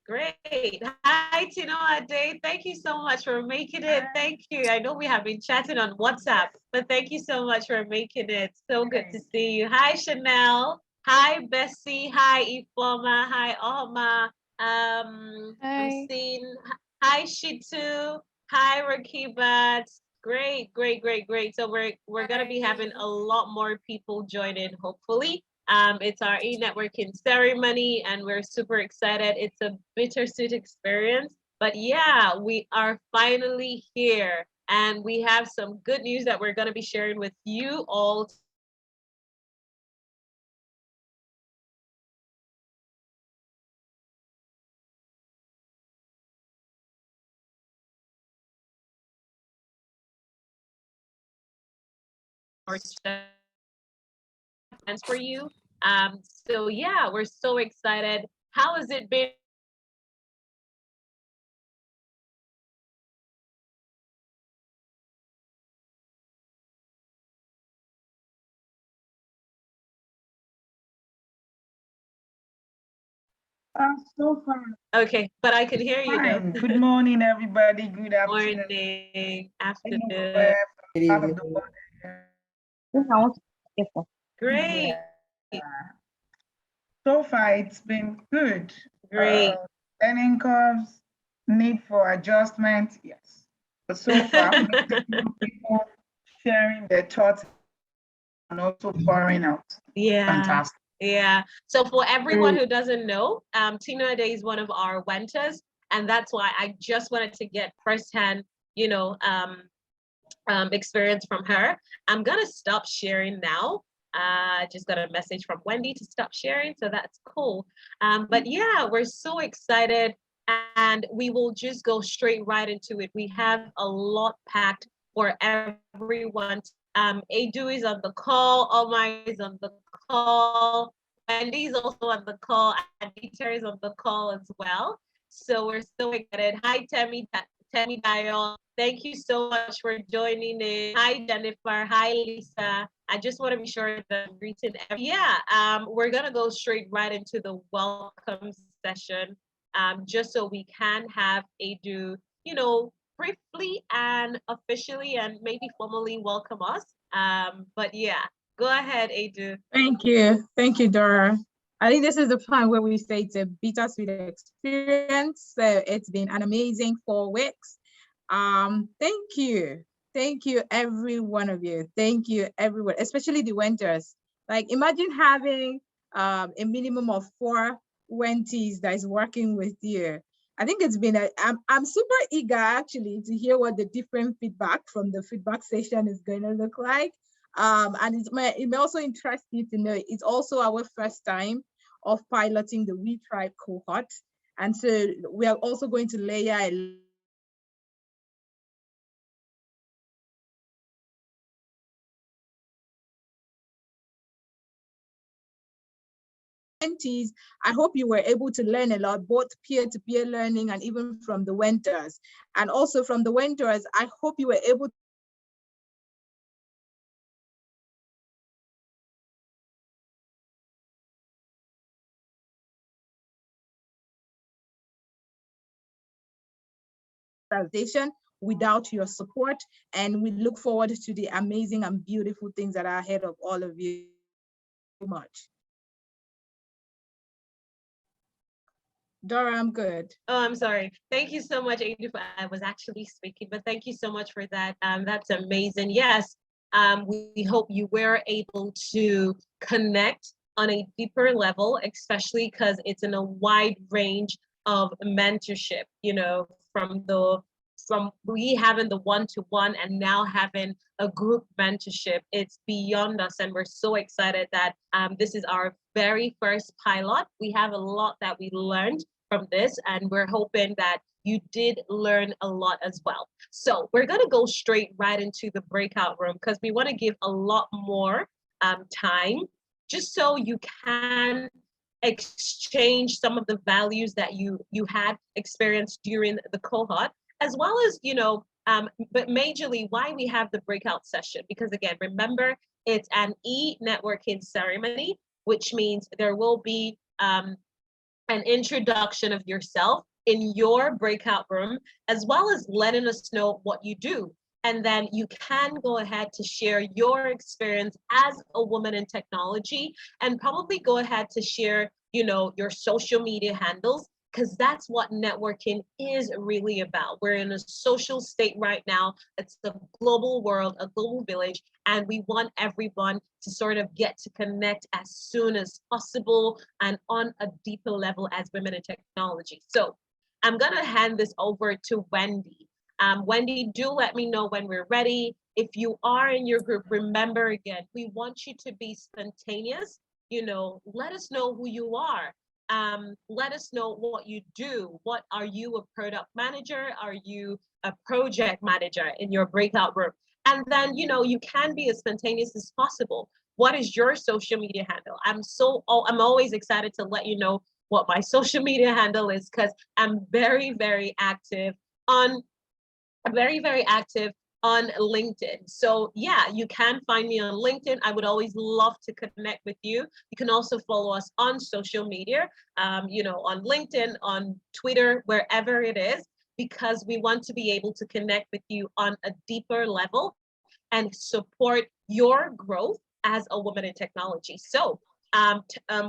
Great. Hi, Tino Ade. Thank you so much for making it. Thank you. I know we have been chatting on WhatsApp, but thank you so much for making it. So good to see you. Hi, Chanel. Hi, Bessie. Hi, Ifoma. Hi, Ohma. I'm Hi. seeing. Hi, Shitu. Hi, Rakibat. Great, great, great, great. So we're gonna be having a lot more people join in, hopefully. It's our e-networking ceremony, and we're super excited. It's a bittersweet experience, but yeah, we are finally here, and we have some good news that we're going to be sharing with you all today. Plans for you. So yeah, we're so excited. How has it been? So far, Okay, but I can hear you though. fine. Good morning, everybody. Good afternoon. Morning, I know afternoon. where part of the world. This I want to get for. Great, Yeah. So far, it's been good. great. Learning curves, need for adjustment, yes. But so far, people sharing their thoughts and also pouring out. Yeah, Fantastic. yeah. So for everyone who doesn't know, Tina Day is one of our Wentas, and that's why I just wanted to get firsthand, you know, experience from her. I'm gonna stop sharing now. Just got a message from Wendy to stop sharing, so that's cool. But yeah, we're so excited, and we will just go straight right into it. We have a lot packed for everyone. Adu is on the call, Omar is on the call, Wendy is also on the call, and Peter is on the call as well. So we're so excited. Hi, Temi Dion. Thank you so much for joining in. Hi, Jennifer. Hi, Lisa. I just want to be sure that I'm greeting everyone. Yeah, we're gonna go straight right into the welcome session, just so we can have Adu, briefly and officially and maybe formally welcome us. But yeah, go ahead, Adu. Thank you. Thank you, Dora. I think this is the point where we say it's a bittersweet experience. So it's been an amazing 4 weeks. Thank you. Thank you, every one of you. Thank you, everyone, especially the Wenters. Like imagine having a minimum of 4 Wenties that is working with you. I think it's been I'm super eager actually to hear what the different feedback from the feedback session is going to look like. And it may also interest you to know it's also our first time of piloting the We Tribe cohort. And so we are also going to layer a mentees. I hope you were able to learn a lot, both peer-to-peer learning and even from the Wenters. And also from the Wenters, I hope you were able organization without your support. And we look forward to the amazing and beautiful things that are ahead of all of you so much. Dora, I'm good. Oh, I'm sorry. Thank you so much, Adu. I was actually speaking, but thank you so much for that. That's amazing. Yes, we hope you were able to connect on a deeper level, especially because it's in a wide range of mentorship. From we having the one-to-one and now having a group mentorship, it's beyond us, and we're so excited that this is our very first pilot. We have a lot that we learned from this, and we're hoping that you did learn a lot as well. So we're going to go straight right into the breakout room because we want to give a lot more time just so you can exchange some of the values that you had experienced during the cohort, as well as but majorly why we have the breakout session, because again, remember, it's an e-networking ceremony, which means there will be an introduction of yourself in your breakout room, as well as letting us know what you do. And then you can go ahead to share your experience as a woman in technology, and probably go ahead to share, you know, your social media handles, because that's what networking is really about. We're in a social state right now. It's a global world, a global village, and we want everyone to sort of get to connect as soon as possible and on a deeper level as women in technology. So I'm gonna hand this over to Wendy. Wendy, do let me know when we're ready. If you are in your group, remember again, we want you to be spontaneous. You know, let us know who you are. Let us know what you do. What are you, a product manager? Are you a project manager in your breakout room? And then, you know, you can be as spontaneous as possible. What is your social media handle? I'm always excited to let you know what my social media handle is, because I'm very, very active on LinkedIn. So yeah, you can find me on LinkedIn. I would always love to connect with you. You can also follow us on social media, you know, on LinkedIn, on Twitter, wherever it is, because we want to be able to connect with you on a deeper level and support your growth as a woman in technology. So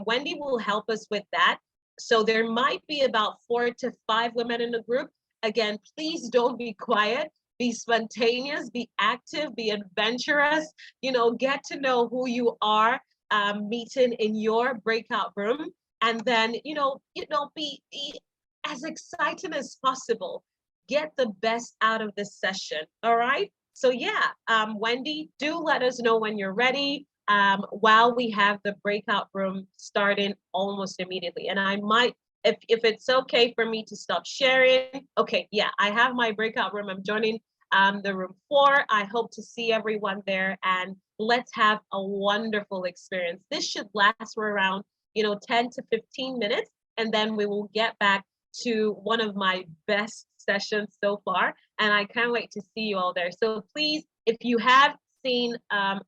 Wendy will help us with that. So there might be about 4 to 5 women in the group. Again, please don't be quiet. Be spontaneous, be active, be adventurous, you know, get to know who you are meeting in your breakout room. And then, be as exciting as possible. Get the best out of this session, all right? So yeah, Wendy, do let us know when you're ready while we have the breakout room starting almost immediately. And I might, if it's okay for me to stop sharing. Okay, yeah, I have my breakout room. I'm joining the room 4. I hope to see everyone there, and let's have a wonderful experience. This should last for around, 10 to 15 minutes, and then we will get back to one of my best sessions so far, and I can't wait to see you all there. So please, if you have seen a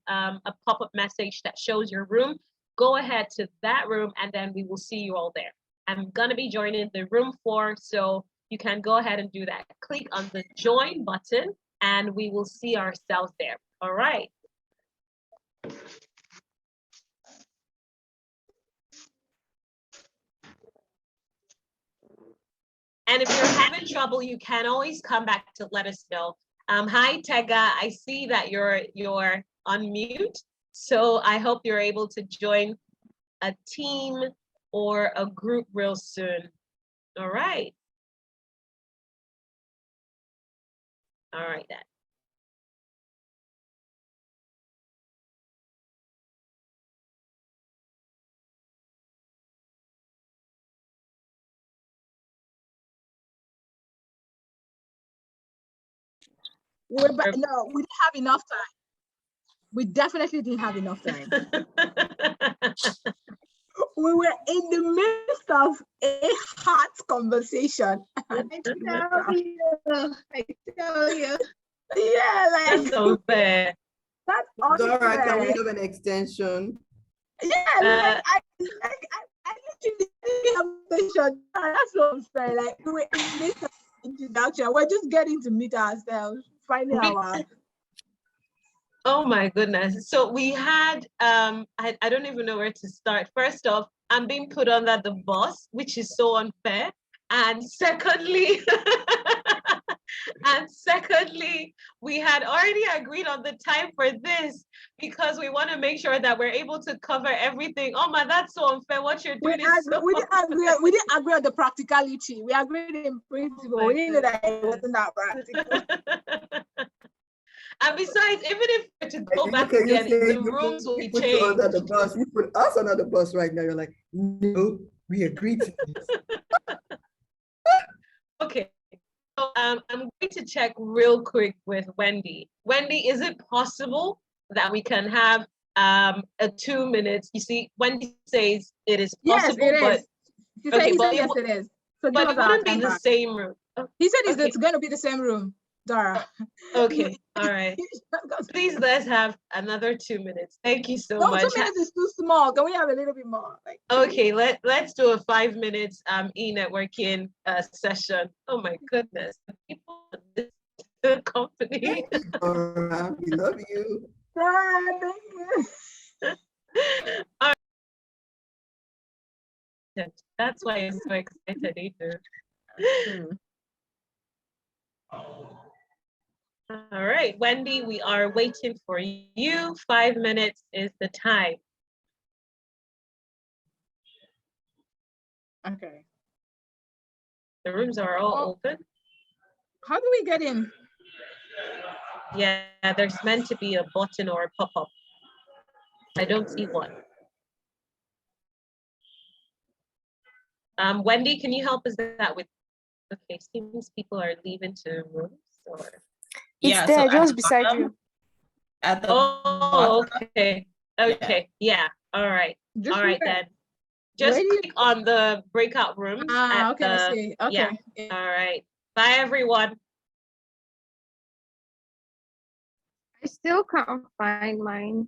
pop-up message that shows your room, go ahead to that room, and then we will see you all there. I'm gonna be joining the room 4, so you can go ahead and do that. Click on the join button and we will see ourselves there. All right. And if you're having trouble, you can always come back to let us know. Hi, Tega, I see that you're on mute. So I hope you're able to join a team or a group real soon. All right. All right, then. No, we didn't have enough time. We definitely didn't have enough time. We were in the midst of a hot conversation. I tell you. Yeah, like that's unfair. That's unfair. Dora, can we have an extension? Yeah, I literally have a conversation. That's so unfair. Like we were in the midst of introduction. We're just getting to meet ourselves, finding our. Oh my goodness. So we had, I don't even know where to start. First off, I'm being put under the bus, which is so unfair. And secondly, we had already agreed on the time for this because we want to make sure that we're able to cover everything. Oh my, that's so unfair. What you're doing is so we didn't agree on the practicality. We agreed in principle. Oh we didn't know that it wasn't that practical. And besides, even if we're to go back again, the rooms will be changed. Under the bus. You put us under the bus right now. You're like, no, we agreed to this. Okay. So I'm going to check real quick with Wendy. Wendy, is it possible that we can have a 2 minutes? You see, Wendy says it is possible, yes, it is. but Yes, it is. So but it wouldn't be the same room. He said it's going to be the same room. Dara. Okay, all right. Please, let's have another 2 minutes. Thank you so No, much. 2 minutes is too small. Can we have a little bit more? Like, Okay, let's do a 5 minutes e-networking session. Oh my goodness, the people in this company. Dora, we love you. Dara, thank you. All right. That's why I'm so excited, Ethan. All right, Wendy, we are waiting for you. 5 minutes is the time. Okay. The rooms are all open. How do we get in? Yeah, there's meant to be a button or a pop-up. I don't see one. Wendy, can you help us that with? Okay, seems people are leaving to rooms or. It's Yeah, there, so just beside you. at the Oh, bottom. okay. Okay, yeah. All right. Just All right where? then. Just Where do you- click on the breakout rooms. at Okay, I the, see. Okay. Yeah. All right. Bye, everyone. I still can't find mine.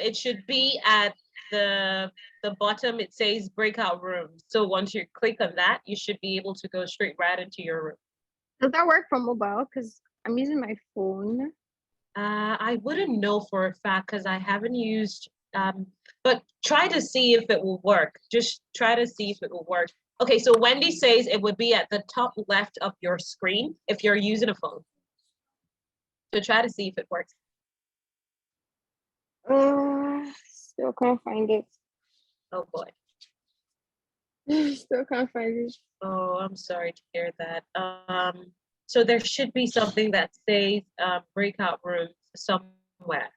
It should be at the bottom. It says breakout rooms. So once you click on that, you should be able to go straight right into your room. Does that work for mobile? Because I'm using my phone. I wouldn't know for a fact because I haven't used, but try to see if it will work. Just try to see if it will work. Okay, so Wendy says it would be at the top left of your screen if you're using a phone. So try to see if it works. Still can't find it. Oh boy. Still can't find it. Oh, I'm sorry to hear that. So there should be something that says breakout rooms somewhere.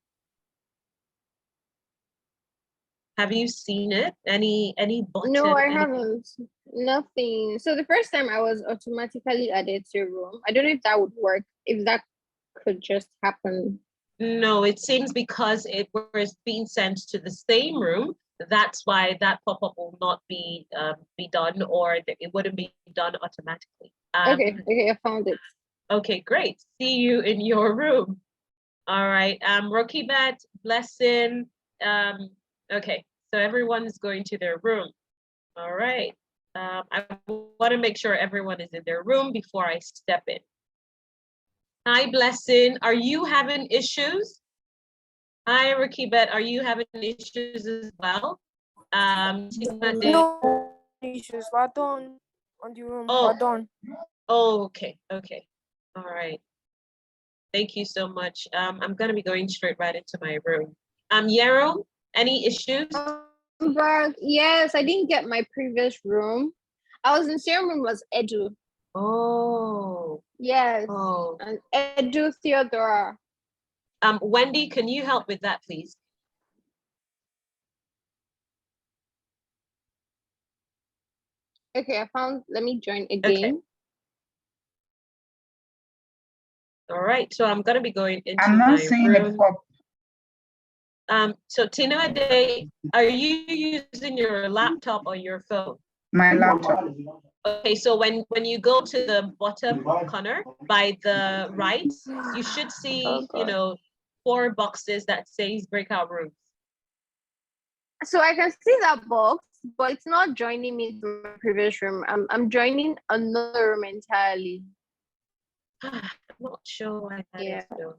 Have you seen it? Any button? No, I any- haven't. Nothing. So the first time I was automatically added to a room. I don't know if that would work. If that could just happen. No, it seems because it was being sent to the same room. That's why that pop-up will not be done, or it wouldn't be done automatically. Okay, I found it. Okay, great. See you in your room. All right. Rokibet, Blessing. Okay, so everyone's going to their room. All right. I want to make sure everyone is in their room before I step in. Hi, Blessing. Are you having issues? Hi, Rakibet. Are you having issues as well? No issues. We're done on the room. Oh. We're done. Oh, okay. Okay. All right. Thank you so much. I'm gonna be going straight right into my room. Yero, any issues? But yes, I didn't get my previous room. I was in same room as Edu. Oh. Yes. Oh. And Edu Theodora. Wendy, can you help with that, please? Okay, I found. Let me join again. Okay. All right. So I'm gonna be going into I'm my not seeing room. a pop. So Tina Ade, are you using your laptop or your phone? My laptop. Okay, so when you go to the bottom corner by the right, you should see, Oh, you know, 4 boxes that says breakout rooms. So I can see that box, but it's not joining me to my previous room. I'm joining another room entirely. I'm not sure why that is Yeah. though.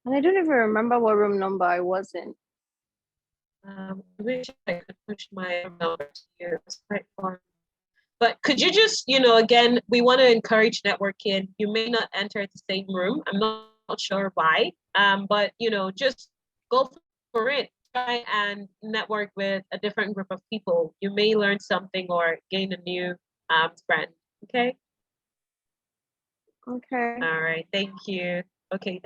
And I don't even remember what room number I was in. I wish I could push my number to you. It's quite far. But could you just, you know, again, we want to encourage networking. You may not enter the same room. I'm not sure why. But you know, just go for it. Try and network with a different group of people. You may learn something or gain a new friend. Okay. Okay. All right. Thank you. Okay.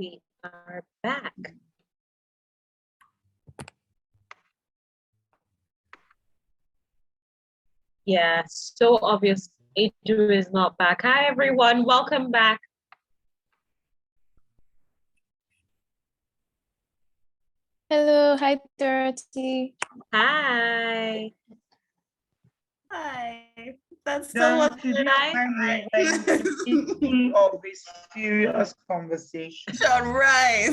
We are back. Yeah, so obvious. Adrian is not back. Hi, everyone. Welcome back. Hello, hi Dorothy. Hi. Hi. That's so Don't you Hi. find me in the middle of a serious conversation? You're right.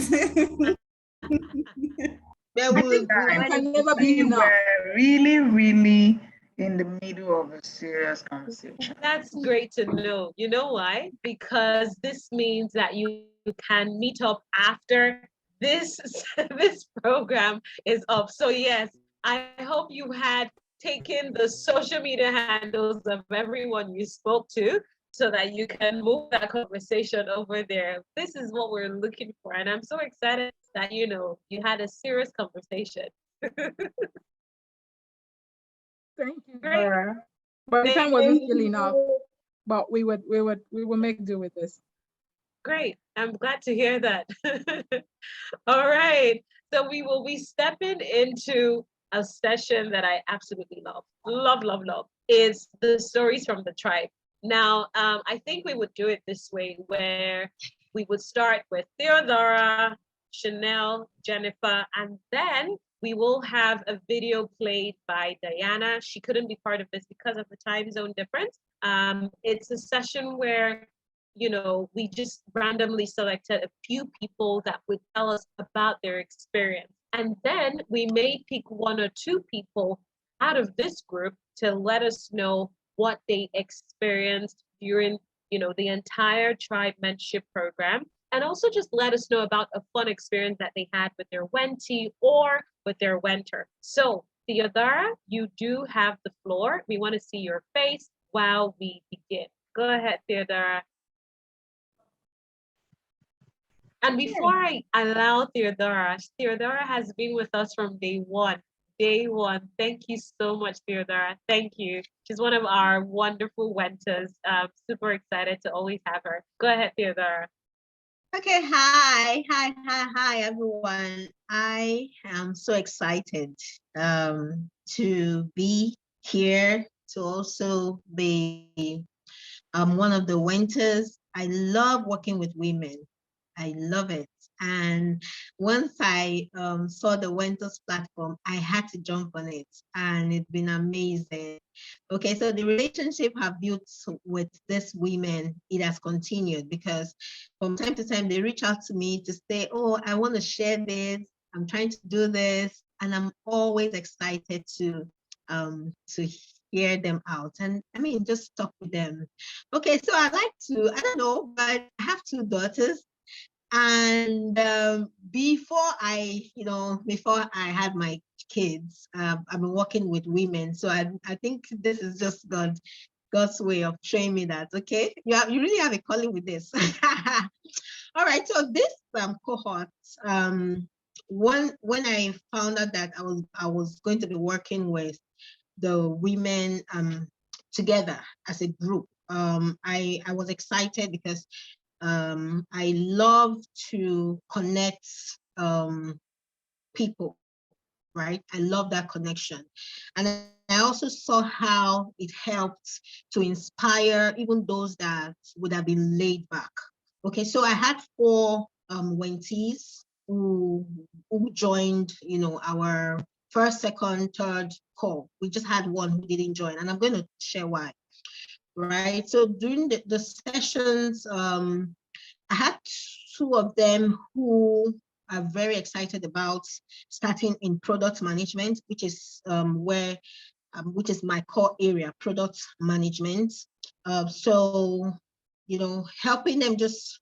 But I we'll, think we'll I manage can to never find- be we enough. were really in the middle of a serious conversation. That's great to know. You know why? Because this means that you can meet up after this this program is up. So yes, I hope you had taken the social media handles of everyone you spoke to so that you can move that conversation over there. This is what we're looking for. And I'm so excited that you had a serious conversation. Thank you, Great. Dora. But the time wasn't still enough. But we will make do with this. Great. I'm glad to hear that. All right. So we will be stepping into a session that I absolutely love. Love, love, love. Is the stories from the tribe. Now, I think we would do it this way where we would start with Theodora, Chanel, Jennifer, and then we will have a video played by Diana. She couldn't be part of this because of the time zone difference. It's a session where we just randomly selected a few people that would tell us about their experience. And then we may pick one or two people out of this group to let us know what they experienced during, the entire tribe mentorship program. And also just let us know about a fun experience that they had with their Wenti or with their Wenter. So Theodora, you do have the floor. We want to see your face while we begin. Go ahead, Theodora. And before I allow Theodora has been with us from day one. Day one. Thank you so much, Theodora. Thank you. She's one of our wonderful Wenters. Super excited to always have her. Go ahead, Theodora. Okay, hi, everyone. I am so excited to be here, to also be one of the Wenters. I love working with women. I love it. And once I saw the Wenters platform, I had to jump on it, and it's been amazing. Okay, so the relationship I've built with these women, it has continued because from time to time they reach out to me to say, oh, I want to share this, I'm trying to do this, and I'm always excited to hear them out and just talk with them. Okay, so I don't know, but I have two daughters. And before I had my kids, I've been working with women. So I think this is just God's way of showing me that, okay, you really have a calling with this. All right, so this cohort, when I found out that I was going to be working with the women together as a group, I was excited because I love to connect people, right? I love that connection. And I also saw how it helped to inspire even those that would have been laid back. Okay, so I had 4 Wenties who joined, our first, second, third call. We just had one who didn't join, and I'm going to share why. Right, so during the sessions, I had 2 of them who are very excited about starting in product management, which is which is my core area, product management. So, helping them just,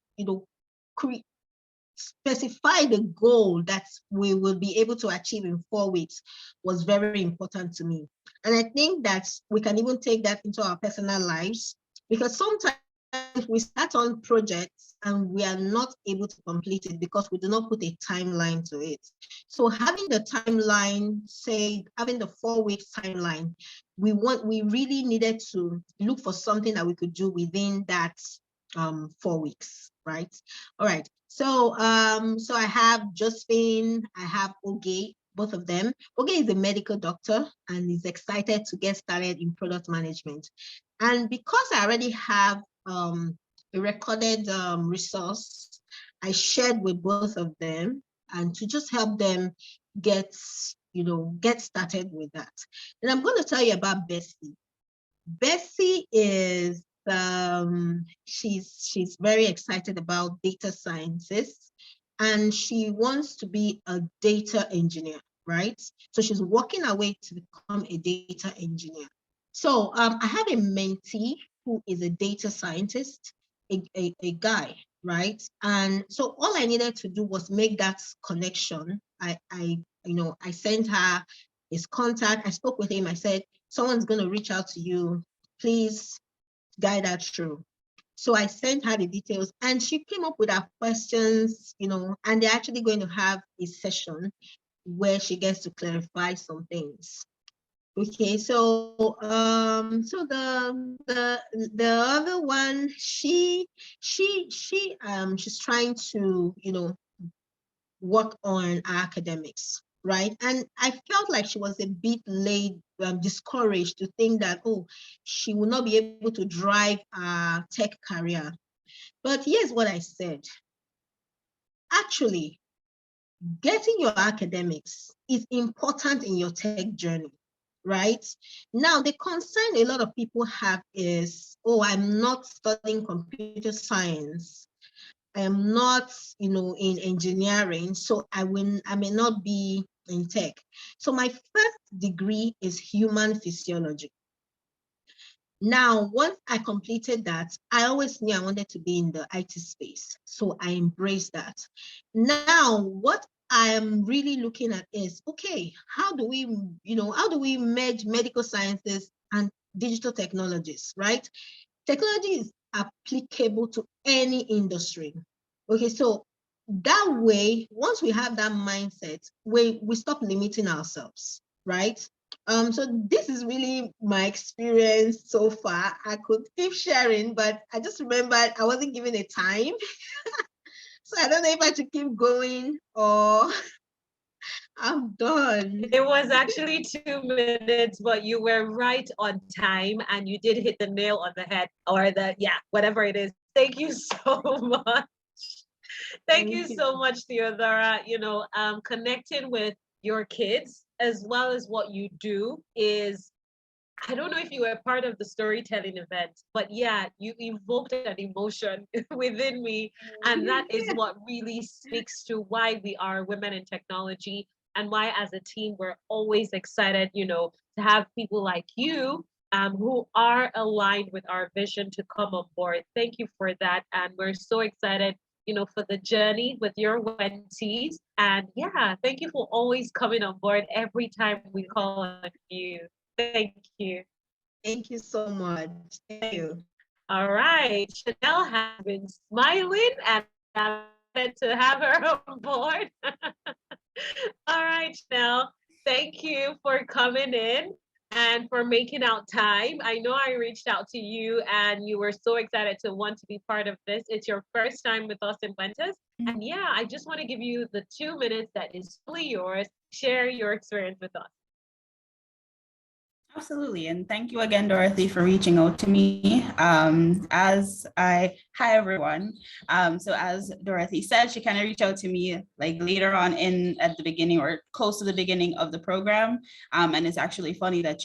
specify the goal that we will be able to achieve in 4 weeks was very important to me. And I think that we can even take that into our personal lives, because sometimes we start on projects and we are not able to complete it because we do not put a timeline to it. So having the timeline, say having the 4 weeks timeline, we really needed to look for something that we could do within that 4 weeks, right? All right. So I have Josephine, I have Oge, both of them. Oge is a medical doctor and is excited to get started in product management. And because I already have a recorded resource, I shared with both of them and to just help them get started with that. And I'm going to tell you about Bessie. Bessie is she's very excited about data sciences and she wants to be a data engineer, right? So she's working her way to become a data engineer. So I have a mentee who is a data scientist, a guy, right? And so all I needed to do was make that connection. I sent her his contact. I spoke with him. I said, someone's going to reach out to you. Please guide her through. So I sent her the details and she came up with her questions, and they're actually going to have a session where she gets to clarify some things. Okay, so the other one, she's trying to, work on academics, right? And I felt like she was a bit discouraged to think that, she will not be able to drive a tech career. But here's what I said. Actually, getting your academics is important in your tech journey, right? Now, the concern a lot of people have is, I'm not studying computer science. I am not, in engineering, so I may not be in tech. So my first degree is human physiology. Now, once I completed that, I always knew I wanted to be in the IT space. So I embraced that. Now, what I am really looking at is, okay, how do we merge medical sciences and digital technologies, right? Technology is applicable to any industry. Okay, so that way, once we have that mindset, we stop limiting ourselves, right? So this is really my experience so far. I could keep sharing, but I just remembered I wasn't given a time. So I don't know if I should keep going or I'm done. It was actually 2 minutes, but you were right on time and you did hit the nail on the head, or whatever it is. Thank you so much. Thank you so much, Theodora. Connecting with your kids as well as what you do is, I don't know if you were part of the storytelling event, but yeah, you evoked an emotion within me. And that is what really speaks to why we are women in technology and why as a team, we're always excited, to have people like you who are aligned with our vision to come on board. Thank you for that. And we're so excited for the journey with your Wenties. And yeah, thank you for always coming on board every time we call on you. Thank you. Thank you so much. Thank you. All right. Chanel has been smiling and I'm excited to have her on board. All right, Chanel. Thank you for coming in and for making out time. I know I reached out to you and you were so excited to want to be part of this. It's your first time with us in Wentas. And yeah, I just want to give you the 2 minutes that is fully yours. Share your experience with us. Absolutely. And thank you again, Dorothy, for reaching out to me. Hi, everyone. So as Dorothy said, she kind of reached out to me like later on at the beginning or close to the beginning of the program. And it's actually funny that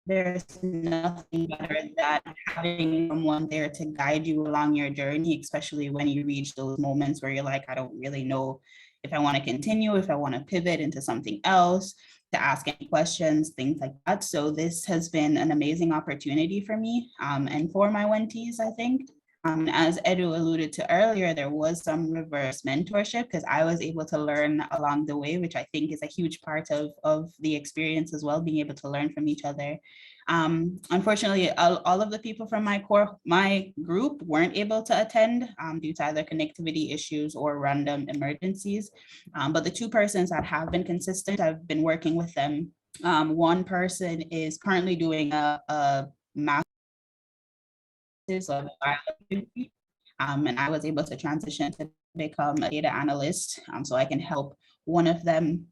there's nothing better than having someone there to guide you along your journey, especially when you reach those moments where you're like, I don't really know if I want to continue, if I want to pivot into something else, to ask any questions, things like that. So this has been an amazing opportunity for me and for my Wenties, I think. As Edu alluded to earlier, there was some reverse mentorship because I was able to learn along the way, which I think is a huge part of the experience as well, being able to learn from each other. Unfortunately, all of the people from my group weren't able to attend due to either connectivity issues or random emergencies. But the 2 persons that have been consistent, I've been working with them. One person is currently doing a master's of biology, and I was able to transition to become a data analyst. So I can help one of them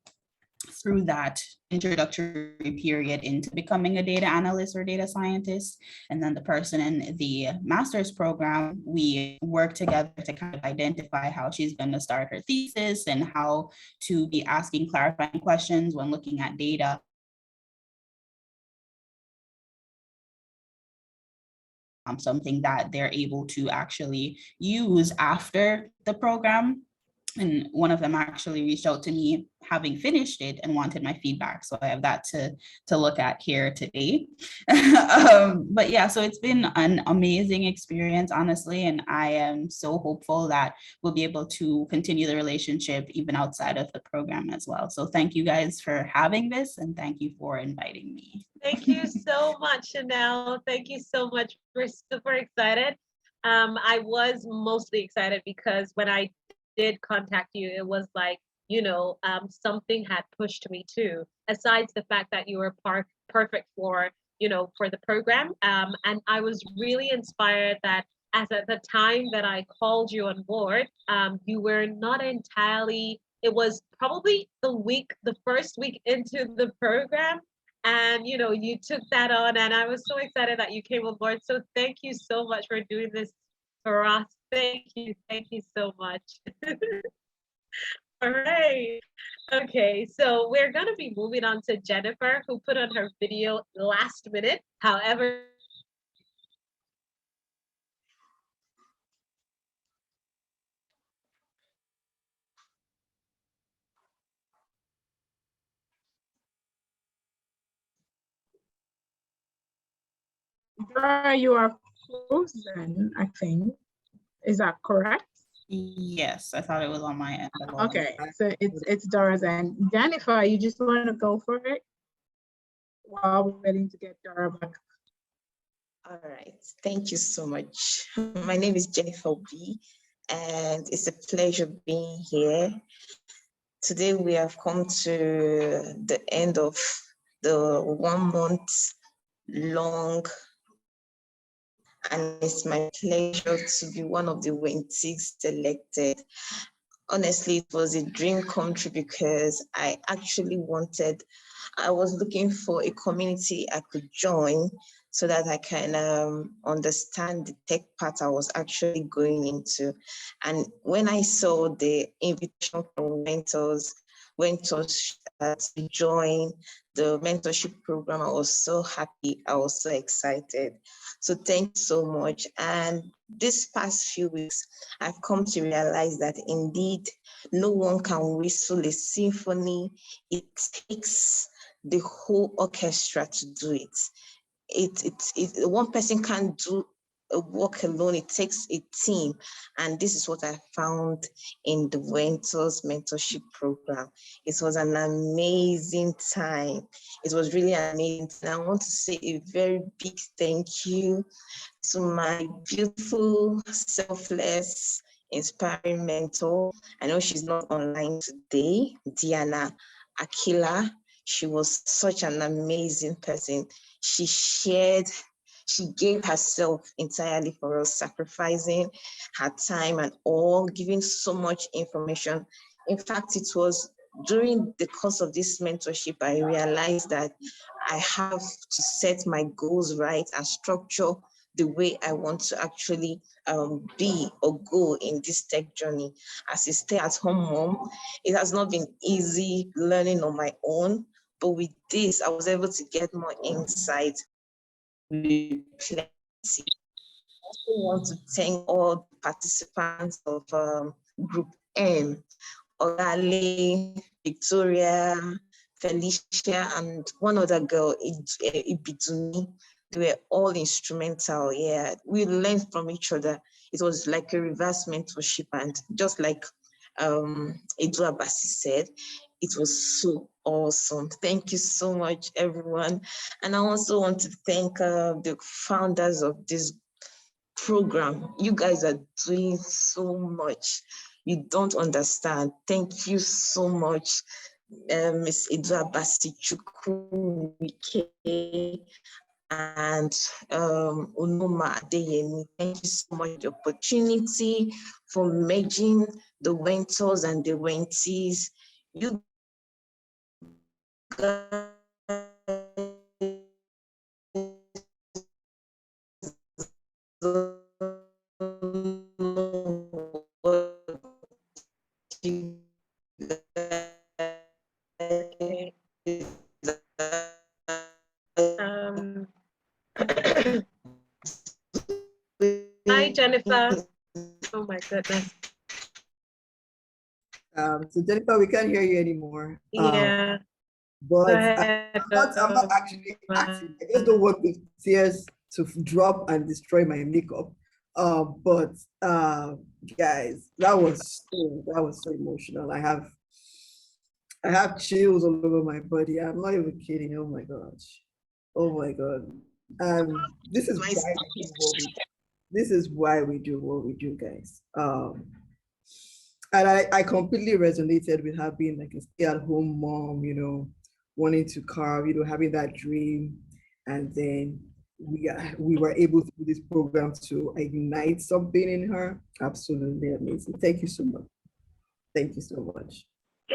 through that introductory period into becoming a data analyst or data scientist. And then the person in the master's program, we work together to kind of identify how she's going to start her thesis and how to be asking clarifying questions when looking at data. Something that they're able to actually use after the program. And one of them actually reached out to me having finished it and wanted my feedback. So I have that to look at here today. But yeah, so it's been an amazing experience, honestly. And I am so hopeful that we'll be able to continue the relationship even outside of the program as well. So thank you guys for having this, and thank you for inviting me. Thank you so much, Chanel. Thank you so much. We're super excited. I was mostly excited because when I did contact you, it was like, something had pushed me too, aside the fact that you were perfect for, for the program. And I was really inspired that as at the time that I called you on board, you were not entirely, it was probably the first week into the program. And, you took that on, and I was so excited that you came on board. So thank you so much for doing this for us. Thank you so much. All right. Okay, so we're going to be moving on to Jennifer, who put on her video last minute. However, Dora, you are frozen, I think. Is that correct? Yes, I thought it was on my end. Okay, so it's Dora's end. Jennifer, you just want to go for it while we're waiting to get Dora back. All right, thank you so much. My name is Jennifer B, and it's a pleasure being here. Today we have come to the end of the 1 month long, and it's my pleasure to be one of the mentees selected. Honestly, it was a dream come true because I was looking for a community I could join so that I can understand the tech part I was actually going into. And when I saw the invitation from mentors to join the mentorship program, I was so happy. I was so excited. So thanks so much. And this past few weeks, I've come to realize that indeed, no one can whistle a symphony. It takes the whole orchestra to do it. One person can't do a work alone. It takes a team, and this is what I found in the Mentors Mentorship Program. It was an amazing time. It was really amazing. And I want to say a very big thank you to my beautiful, selfless, inspiring mentor. I know she's not online today, Diana Akila. She was such an amazing person. She gave herself entirely for us, sacrificing her time and all, giving so much information. In fact, it was during the course of this mentorship, I realized that I have to set my goals right and structure the way I want to actually be or go in this tech journey. As a stay-at-home mom, it has not been easy learning on my own, but with this, I was able to get more insight. Plenty. I also want to thank all the participants of Group M, Olale, Victoria, Felicia, and one other girl, Ibiduni. They were all instrumental. Yeah, we learned from each other. It was like a reverse mentorship, and just like Edu Abasi said, it was so awesome. Thank you so much, everyone. And I also want to thank the founders of this program. You guys are doing so much. You don't understand. Thank you so much, Ms. Edu Abasi Chukwu and Unoma Adeyemi. Thank you so much for the opportunity, for merging the Wentors and the Wenties. You guys Hi, Jennifer. Oh my goodness. So Jennifer, we can't hear you anymore. Yeah. But Go ahead. I'm not actually acting. I just don't want the tears to drop and destroy my makeup. But guys, that was so emotional. I have chills all over my body. I'm not even kidding. Oh my gosh. Oh my God. This is why we do what we do. This is why we do what we do, guys. And I completely resonated with her being like a stay-at-home mom, wanting to carve, having that dream. And then we were able to do this program to ignite something in her. Absolutely amazing. Thank you so much. Thank you so much.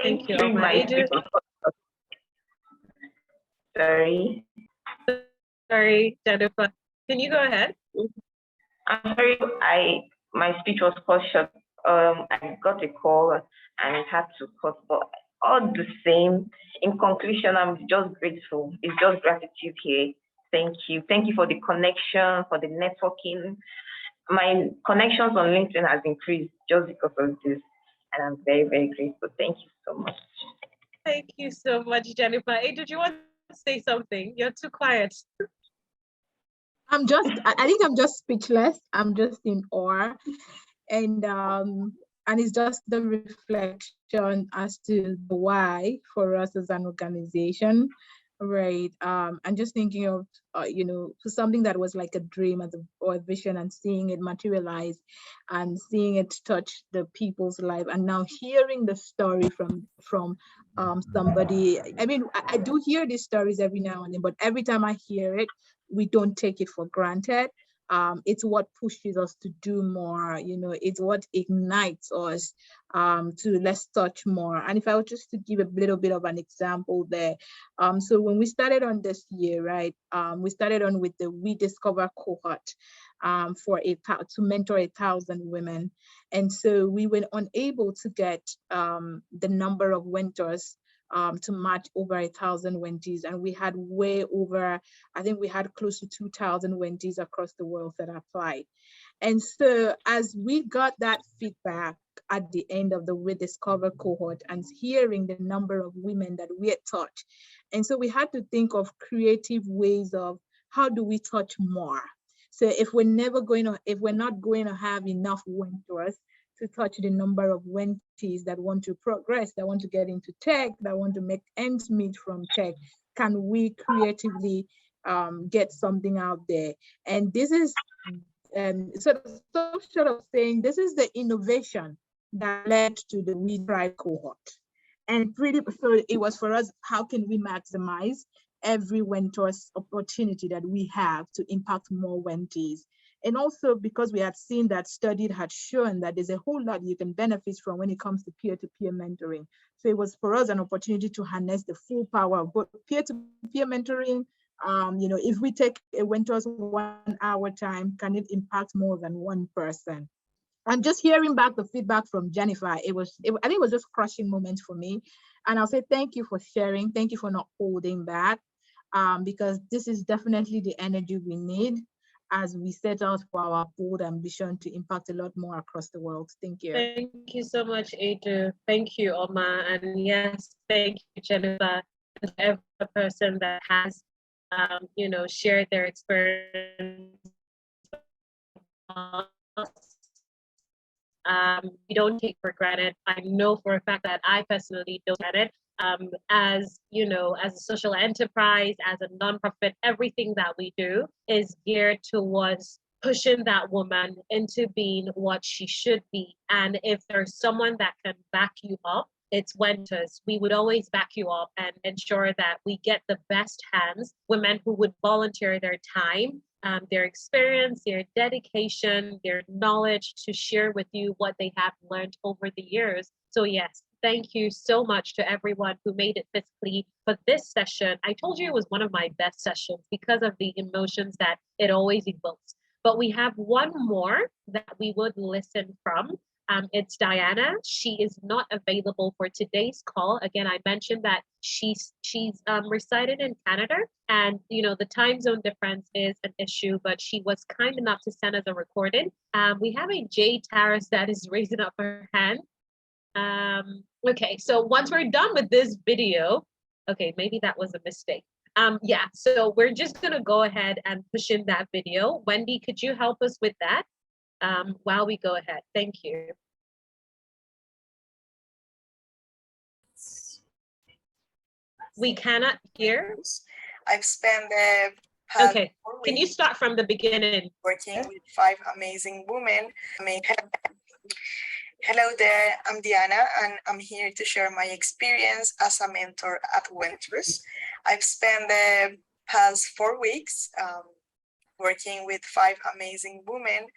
Thank you. Sorry, Jennifer. Can you go ahead? I'm sorry, my speech was cut short. I got a call and it had to cut, but all the same, in conclusion, I'm just grateful. It's just gratitude here. Thank you. Thank you for the connection, for the networking. My connections on LinkedIn has increased just because of this, and I'm very, very grateful. Thank you so much. Thank you so much, Jennifer. Hey, did you want to say something? You're too quiet. I think I'm just speechless. I'm just in awe. And it's just the reflection as to the why for us as an organization, right? And just thinking of, for something that was like a dream or a vision, and seeing it materialize and seeing it touch the people's life, and now hearing the story from somebody. I mean, I do hear these stories every now and then, but every time I hear it, we don't take it for granted. It's what pushes us to do more, it's what ignites us to let's touch more. And if I were just to give a little bit of an example there, so when we started on this year, right, we started on with the We Discover cohort to mentor 1,000 women. And so we were unable to get the number of mentors to match over 1,000 Wenties, and we had way over, I think we had close to 2,000 Wenties across the world that applied. And so as we got that feedback at the end of the We Discover cohort and hearing the number of women that we had touched, and so we had to think of creative ways of how do we touch more. So if we're not going to have enough mentors to touch the number of Wenties that want to progress, that want to get into tech, that want to make ends meet from tech, can we creatively get something out there? And this is sort of saying this is the innovation that led to the We Thrive cohort. And so it was for us, how can we maximize every mentor's opportunity that we have to impact more Wenties? And also because we had seen that study had shown that there's a whole lot you can benefit from when it comes to peer-to-peer mentoring. So it was for us an opportunity to harness the full power of both peer-to-peer mentoring. If we take a mentor's 1 hour time, can it impact more than one person? And just hearing back the feedback from Jennifer, I think it was just crushing moment for me. And I'll say thank you for sharing. Thank you for not holding back, because this is definitely the energy we need as we set out for our bold ambition to impact a lot more across the world. Thank you. Thank you so much, Edu. Thank you, Oma. And yes, thank you, Jennifer, and every person that has, shared their experience. We don't take for granted. I know for a fact that I personally don't get it. As a social enterprise, as a nonprofit, everything that we do is geared towards pushing that woman into being what she should be. And if there's someone that can back you up it's Wenters, we would always back you up and ensure that we get the best hands, women who would volunteer their time, their experience, their dedication, their knowledge to share with you what they have learned over the years. So yes, thank you so much to everyone who made it physically for this session. I told you it was one of my best sessions because of the emotions that it always evokes. But we have one more that we would listen from. It's Diana. She is not available for today's call. Again, I mentioned that she's resided in Canada, and the time zone difference is an issue, but she was kind enough to send us a recording. We have a Jay Taras that is raising up her hand. Okay, so once we're done with this video, okay, maybe that was a mistake. Yeah, so we're just gonna go ahead and push in that video. Wendy, could you help us with that while we go ahead? Thank you. We cannot hear. I've spent the past Okay, 4 can you weeks start from the beginning? working with 5 amazing women. Hello there, I'm Diana, and I'm here to share my experience as a mentor at Wenters. I've spent the past 4 weeks working with 5 amazing women.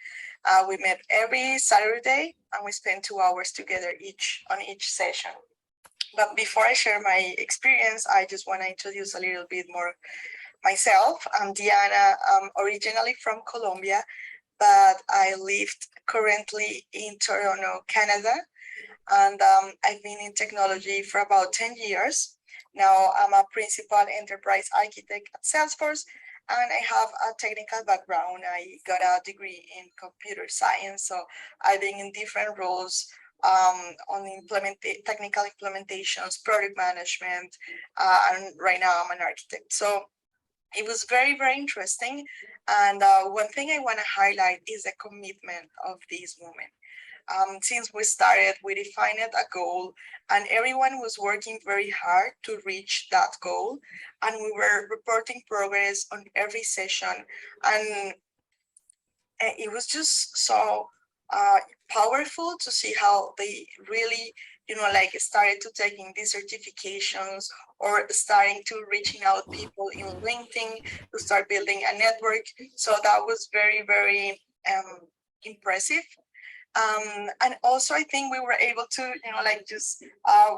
We met every Saturday, and we spent 2 hours together on each session. But before I share my experience, I just want to introduce a little bit more myself. I'm Diana. I'm originally from Colombia, but I live currently in Toronto, Canada. And I've been in technology for about 10 years. Now I'm a principal enterprise architect at Salesforce, and I have a technical background. I got a degree in computer science, so I've been in different roles on technical implementations, product management, and right now I'm an architect. So it was very, very interesting. And one thing I want to highlight is the commitment of these women. Since we started, we defined a goal, and everyone was working very hard to reach that goal. And we were reporting progress on every session. And it was just so powerful to see how they really, started to taking these certifications or starting to reaching out people in LinkedIn to start building a network. So that was very, very impressive. And also I think we were able to,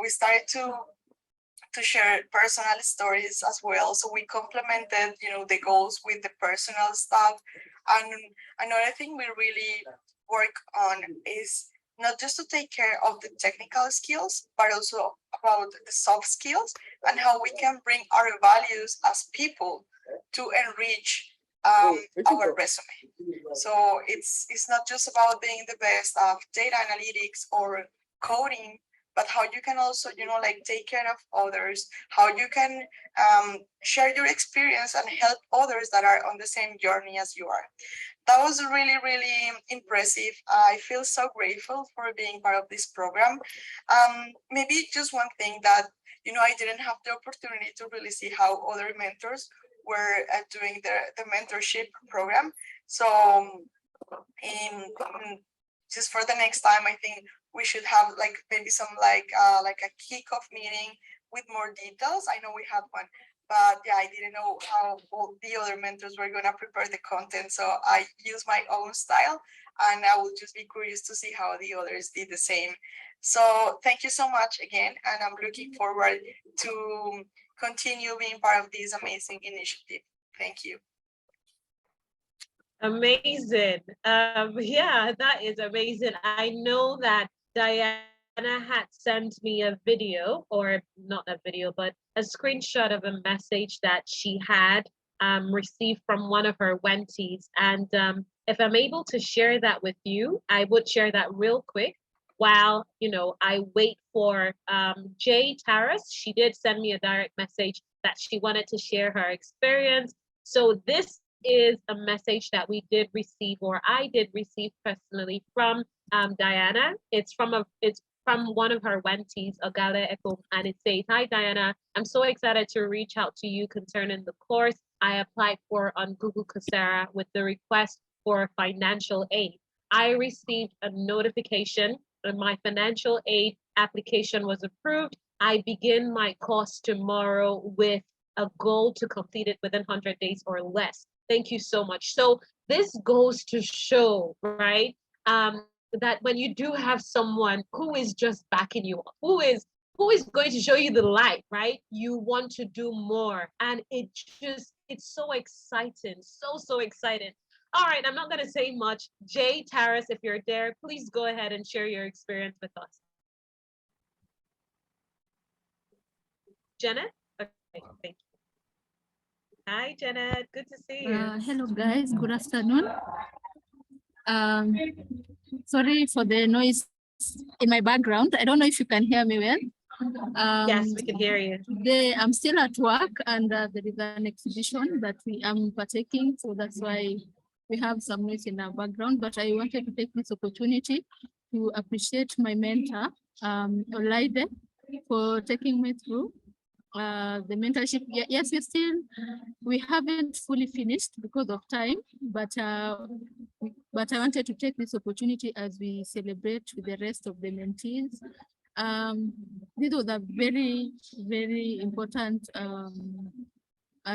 we started to share personal stories as well. So we complemented, the goals with the personal stuff. And another thing we really work on is not just to take care of the technical skills, but also about the soft skills and how we can bring our values as people to enrich our resume. So it's not just about being the best of data analytics or coding, but how you can also, take care of others, how you can share your experience and help others that are on the same journey as you are. That was really, really impressive. I feel so grateful for being part of this program. Maybe just one thing that, I didn't have the opportunity to really see how other mentors were doing the mentorship program. So just for the next time, I think we should have maybe some like a kickoff meeting with more details. I know we had one, but yeah, I didn't know how all the other mentors were going to prepare the content. So I used my own style, and I will just be curious to see how the others did the same. So thank you so much again. And I'm looking forward to continue being part of this amazing initiative. Thank you. Amazing. Yeah, that is amazing. I know that Diana had sent me a video, or not a video, but a screenshot of a message that she had received from one of her Wenties. And if I'm able to share that with you, I would share that real quick while, I wait for Jay Taras. She did send me a direct message that she wanted to share her experience. So this is a message that we did receive, or I did receive personally from Diana. It's from one of her Wenties, Ogale Echo, and it says, "Hi Diana, I'm so excited to reach out to you concerning the course I applied for on Google Coursera with the request for financial aid. I received a notification and my financial aid application was approved. I begin my course tomorrow with a goal to complete it within 100 days or less. Thank you so much. So this goes to show, right, that when you do have someone who is just backing you up, who is going to show you the light, right? You want to do more. And it's so exciting, so exciting. All right, I'm not going to say much. Jay, Taras, if you're there, please go ahead and share your experience with us. Janet? Okay, thank you. Hi, Janet. Good to see you. Hello, guys. Good afternoon. Sorry for the noise in my background. I don't know if you can hear me well. Yes, we can hear you. Today, I'm still at work, and there is an exhibition that we am partaking, so that's why we have some noise in our background. But I wanted to take this opportunity to appreciate my mentor, Olaide, for taking me through the mentorship. Yes, we haven't fully finished because of time, but I wanted to take this opportunity as we celebrate with the rest of the mentees. This was a very, very important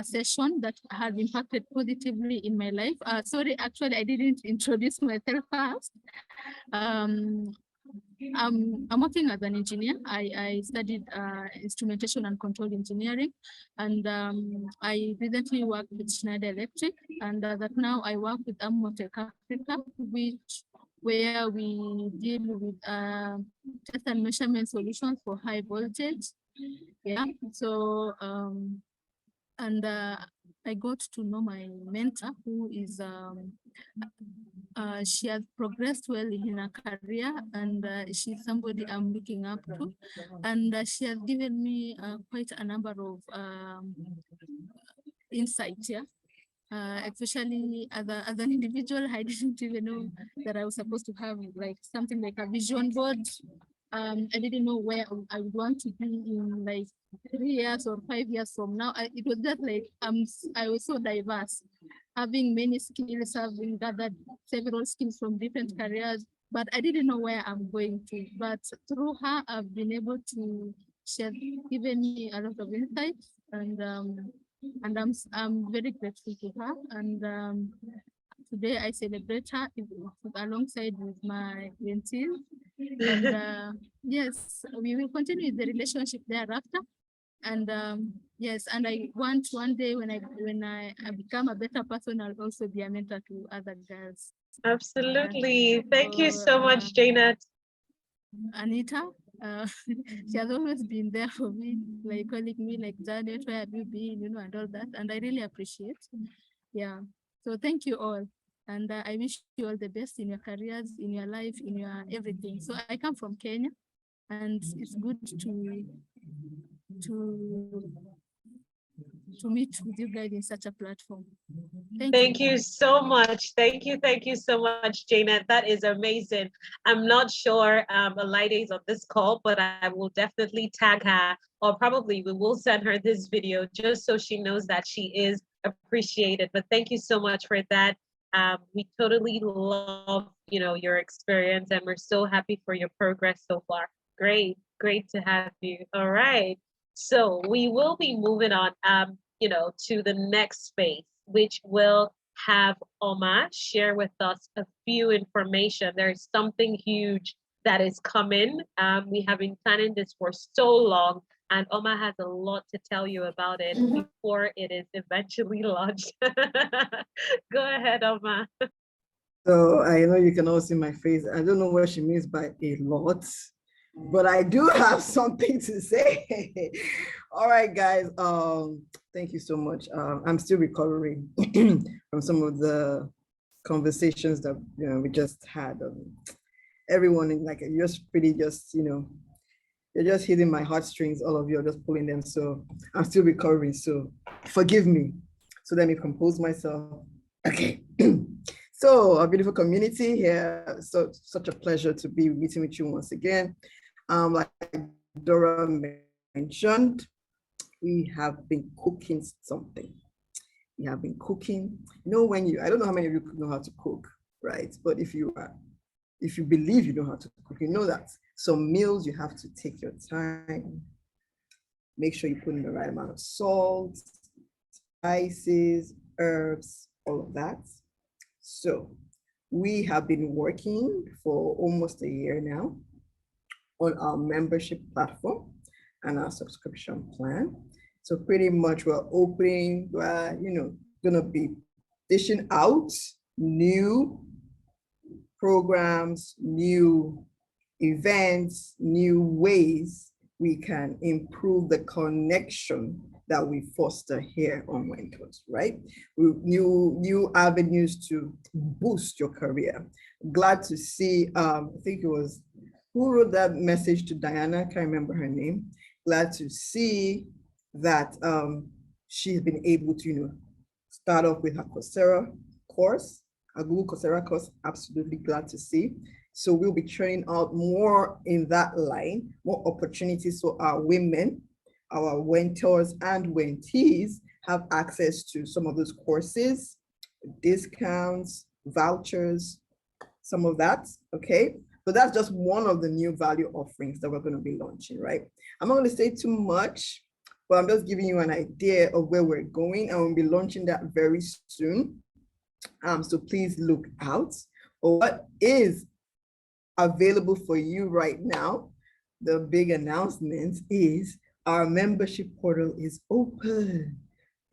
session that has impacted positively in my life. Sorry, actually, I didn't introduce myself first. I'm working as an engineer. I studied instrumentation and control engineering, and I recently worked with Schneider Electric, and that now I work with Amotech Africa, where we deal with test and measurement solutions for high voltage. Yeah, so I got to know my mentor, who is she has progressed well in her career, and she's somebody I'm looking up to, and she has given me quite a number of insights. Yeah. Especially as an individual, I didn't even know that I was supposed to have like something like a vision board. I didn't know where I would want to be in like 3 years or 5 years from now. It was just like I was so diverse, having many skills, having gathered several skills from different careers, but I didn't know where I'm going to. But through her, I've been able to share, given me a lot of insights, and I'm very grateful to her. And today I celebrate her alongside with my mentees. And yes, we will continue the relationship thereafter. And yes, and I want one day when I become a better person, I'll also be a mentor to other girls. Absolutely. Thank you so much, Janet. Anita, she has always been there for me, like calling me like, Janet, where have you been, and all that. And I really appreciate. Yeah. So thank you all. And I wish you all the best in your careers, in your life, in your everything. So I come from Kenya, and it's good to meet with you guys in such a platform. Thank you so much. Thank you so much, Janet. That is amazing. I'm not sure Olaide is on this call, but I will definitely tag her, or probably we will send her this video just so she knows that she is appreciated. But thank you so much for that. We totally love, your experience, and we're so happy for your progress so far. Great to have you. All right. So we will be moving on, to the next phase, which will have Oma share with us a few information. There's something huge that is coming. We have been planning this for so long, and Oma has a lot to tell you about it before it is eventually launched. Go ahead, Oma. So I know you can all see my face. I don't know what she means by a lot, but I do have something to say. All right, guys. Thank you so much. I'm still recovering from some of the conversations that we just had. Everyone in you're just hitting my heartstrings. All of you are just pulling them. So I'm still recovering. So forgive me. So let me compose myself. Okay. So our beautiful community here. So such a pleasure to be meeting with you once again. Like Dora mentioned, we have been cooking something. We have been cooking. I don't know how many of you know how to cook, right? But if you are if you believe you know how to cook, you know that some meals you have to take your time. Make sure you put in the right amount of salt, spices, herbs, all of that. So we have been working for almost a year now on our membership platform and our subscription plan. So pretty much we're opening, gonna be dishing out new programs, new events, new ways we can improve the connection that we foster here on Wentworth, right? New avenues to boost your career. Glad to see, I think it was, who wrote that message to Diana? Can't remember her name. Glad to see that she's been able to, start off with her Coursera course, a Google Coursera course. Absolutely glad to see. So we'll be churning out more in that line, more opportunities so our women, our Wentors and Wentees have access to some of those courses, discounts, vouchers, some of that, okay? But that's just one of the new value offerings that we're going to be launching, right? I'm not going to say too much, but I'm just giving you an idea of where we're going, and we'll be launching that very soon. So please look out. What is available for you right now, the big announcement is our membership portal is open,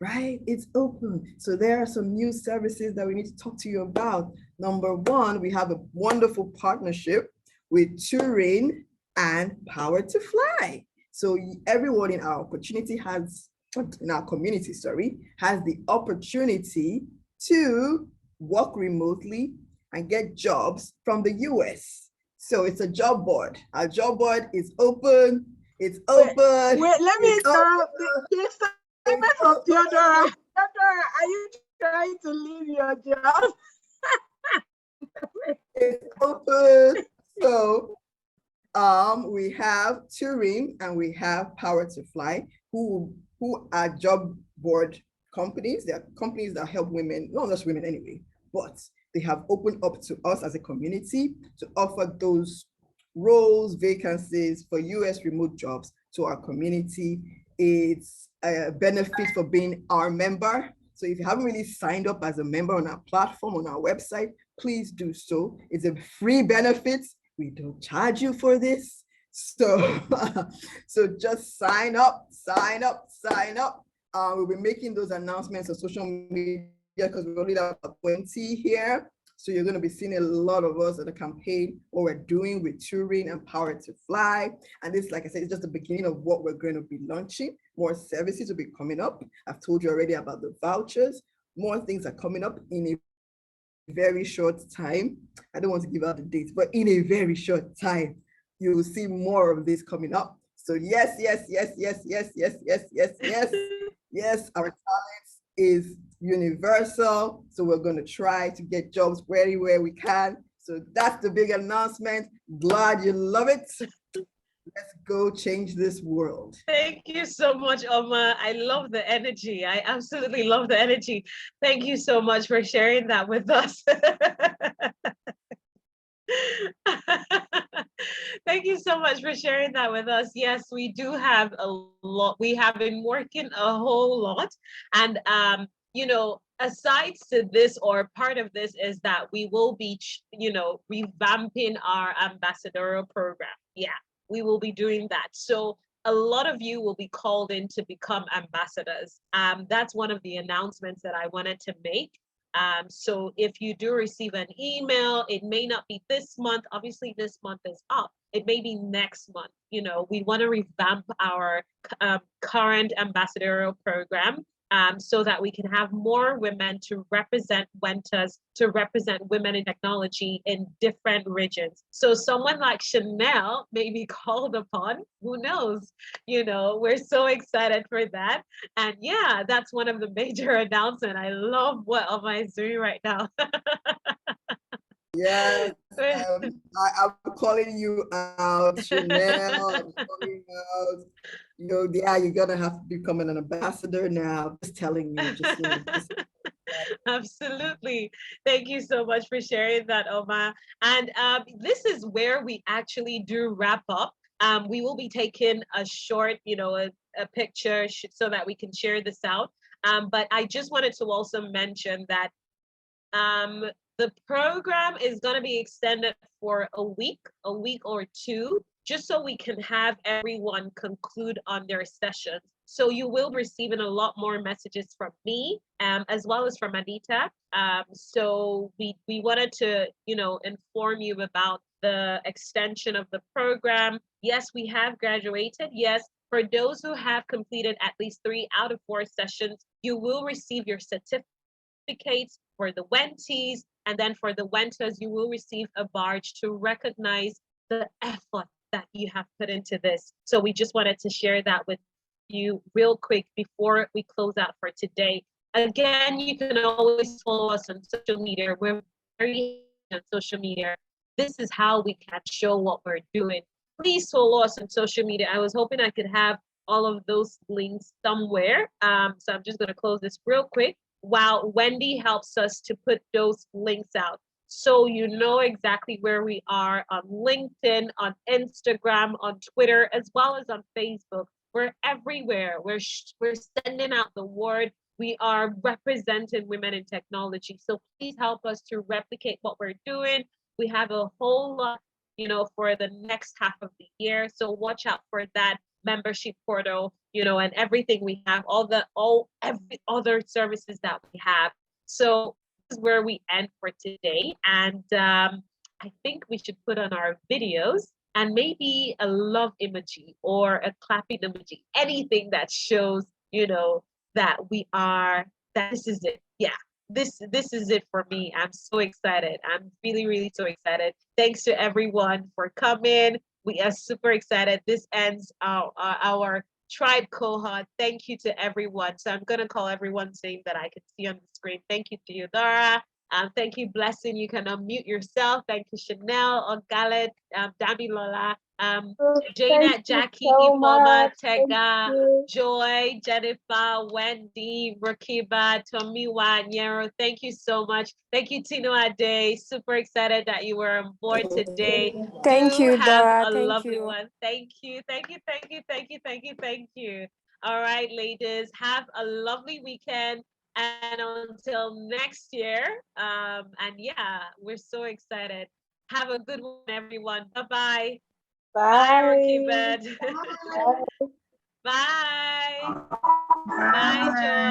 right? It's open. So there are some new services that we need to talk to you about. Number one, we have a wonderful partnership with Turing and Power to Fly. So everyone in our community has the opportunity to work remotely and get jobs from the US. So it's a job board. Our job board is open. It's open. Wait, let me interrupt. The statement from Theodora. Theodora, are you trying to leave your job? It's open. So we have Turing and we have Power to Fly, who are job board companies. They are companies that help women, not just women anyway, but they have opened up to us as a community to offer those roles, vacancies for US remote jobs to our community. It's a benefit for being our member. So if you haven't really signed up as a member on our platform, on our website, please do so. It's a free benefit. We don't charge you for this. So, so just sign up. We'll be making those announcements on social media because we're only about 20 here. So you're going to be seeing a lot of us at the campaign, what we're doing with Turing and Power to Fly. And this, like I said, is just the beginning of what we're going to be launching. More services will be coming up. I've told you already about the vouchers. More things are coming up in a very short time. I don't want to give out the dates, but in a very short time, you will see more of this coming up. So yes, our talent is universal. So we're going to try to get jobs anywhere we can. So that's the big announcement. Glad you love it. Let's go change this world. Thank you so much, Oma. I love the energy. I absolutely love the energy. Thank you so much for sharing that with us. Thank you so much for sharing that with us. Yes, we do have a lot. We have been working a whole lot. And, aside to this, or part of this is that we will be, revamping our ambassadorial program. Yeah, we will be doing that. So a lot of you will be called in to become ambassadors. That's one of the announcements that I wanted to make. So if you do receive an email, it may not be this month. Obviously, this month is up. It may be next month. We want to revamp our current ambassadorial program so that we can have more women to represent Wentors, to represent women in technology in different regions. So someone like Chanel may be called upon, who knows? We're so excited for that. And yeah, that's one of the major announcements. I love what Oma is doing right now. Yes, I'm calling you out, Chanel. I'm calling you out. You're gonna have to become an ambassador now. Just telling you, Absolutely. Thank you so much for sharing that, Oma. And this is where we actually do wrap up. We will be taking a short, a picture so that we can share this out. But I just wanted to also mention that the program is going to be extended for a week or two, just so we can have everyone conclude on their sessions. So you will be receiving a lot more messages from me, as well as from Anita. So we wanted to, inform you about the extension of the program. Yes, we have graduated. Yes, for those who have completed at least 3 out of 4 sessions, you will receive your certificates for the Wenties, and then for the Wentas, you will receive a badge to recognize the effort that you have put into this. So we just wanted to share that with you real quick before we close out for today. Again, you can always follow us on social media. We're very on social media. This is how we can show what we're doing. Please follow us on social media. I was hoping I could have all of those links somewhere. So I'm just going to close this real quick while Wendy helps us to put those links out. So you know exactly where we are on LinkedIn, on Instagram, on Twitter, as well as on Facebook. We're everywhere. We're sending out the word. We are representing women in technology. So please help us to replicate what we're doing. We have a whole lot, for the next half of the year. So watch out for that membership portal, and everything we have, every other services that we have. So this is where we end for today. And I think we should put on our videos and maybe a love emoji or a clapping emoji, anything that shows, that that this is it. Yeah, this is it for me. I'm so excited. I'm really, really so excited. Thanks to everyone for coming. We are super excited. This ends our tribe cohort. Thank you to everyone. So I'm going to call everyone's name that I can see on the screen. Thank you, Theodora. Thank you, Blessing. You can unmute yourself. Thank you, Chanel, Ogalet, Damilola, Janet, Jackie, Ifoma, Tega, Joy, Jennifer, Wendy, Rakiba, Tomiwa, Nyero. Thank you so much. Thank you, Tino Ade. Super excited that you were on board today. Thank you, have Dora. a Thank lovely you. one. Thank you. Thank you. Thank you. Thank you. Thank you. Thank you. All right, ladies, have a lovely weekend. And until next year, and yeah, we're so excited. Have a good one, everyone. Bye-bye. Bye, Rakibet. Bye. Bye, Joy.